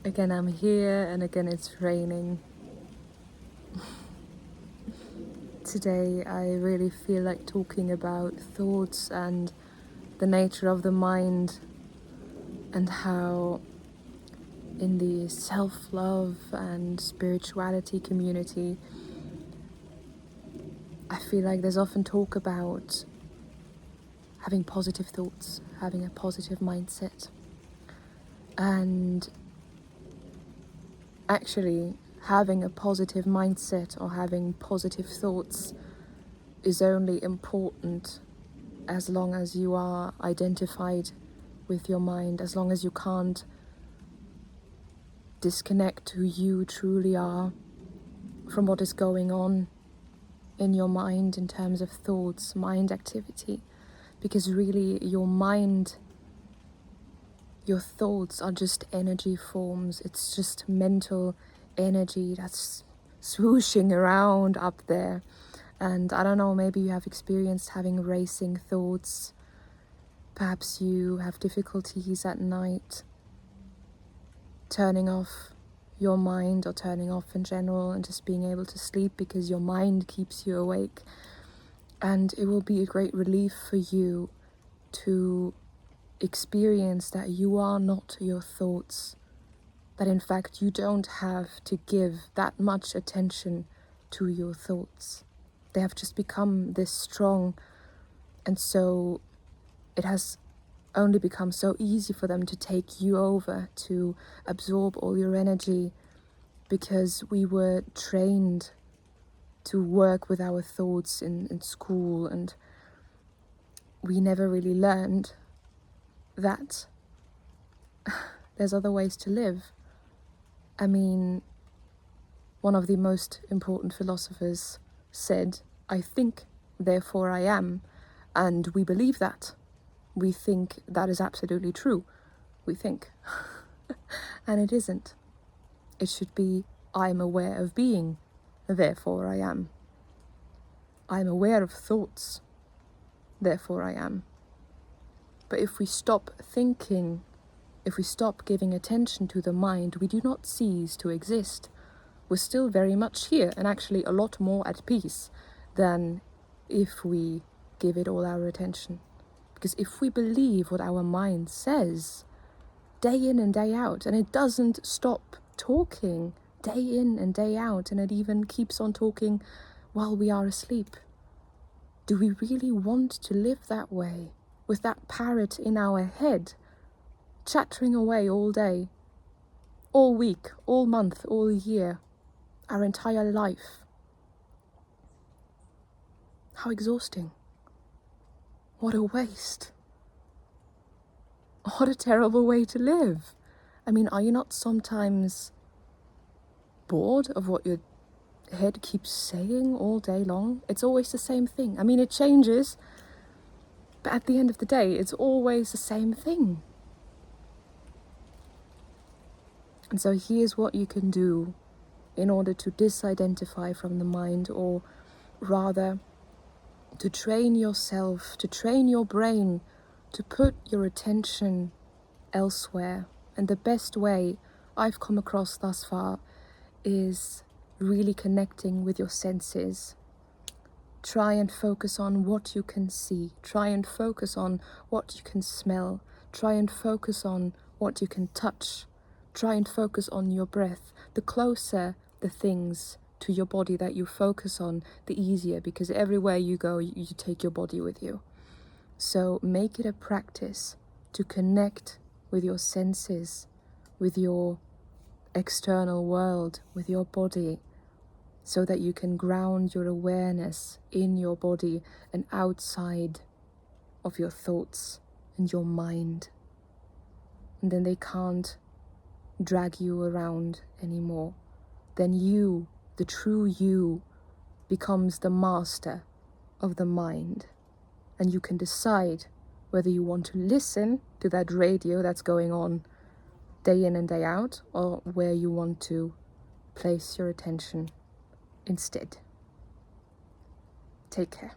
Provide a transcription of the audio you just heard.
Again, I'm here, and again, it's raining. Today, I really feel like talking about thoughts and the nature of the mind, and how in the self-love and spirituality community, I feel like there's often talk about having positive thoughts, having a positive mindset. And actually, having a positive mindset or having positive thoughts is only important as long as you are identified with your mind, as long as you can't disconnect who you truly are from what is going on in your mind in terms of thoughts, mind activity. Because really, your mind, your thoughts are just energy forms. It's just mental energy that's swooshing around up there. And I don't know, maybe you have experienced having racing thoughts. Perhaps you have difficulties at night turning off your mind, or turning off in general, and just being able to sleep because your mind keeps you awake. And it will be a great relief for you to experience that you are not your thoughts, that in fact you don't have to give that much attention to your thoughts. They have just become this strong, and so it has only become so easy for them to take you over, to absorb all your energy, because we were trained to work with our thoughts in school, and we never really learned that there's other ways to live. I mean, one of the most important philosophers said, "I think, therefore I am," and we believe that. We think that is absolutely true. We think. And it isn't. It should be, "I'm aware of being, therefore I am. I'm aware of thoughts, therefore I am." But if we stop thinking, if we stop giving attention to the mind, we do not cease to exist. We're still very much here, and actually a lot more at peace than if we give it all our attention. Because if we believe what our mind says, day in and day out, and it doesn't stop talking day in and day out, and it even keeps on talking while we are asleep, do we really want to live that way, with that parrot in our head, chattering away all day, all week, all month, all year, our entire life? How exhausting. What a waste. What a terrible way to live. I mean, are you not sometimes bored of what your head keeps saying all day long? It's always the same thing. I mean, it changes, but at the end of the day, it's always the same thing. And so here's what you can do in order to disidentify from the mind, or rather to train yourself, to train your brain to put your attention elsewhere. And the best way I've come across thus far is really connecting with your senses. Try and focus on what you can see. Try and focus on what you can smell. Try and focus on what you can touch. Try and focus on your breath. The closer the things to your body that you focus on, the easier, because everywhere you go, you take your body with you. So make it a practice to connect with your senses, with your external world, with your body, so that you can ground your awareness in your body and outside of your thoughts and your mind. And then they can't drag you around anymore. Then you, the true you, becomes the master of the mind. And you can decide whether you want to listen to that radio that's going on day in and day out, or where you want to place your attention instead. Take care.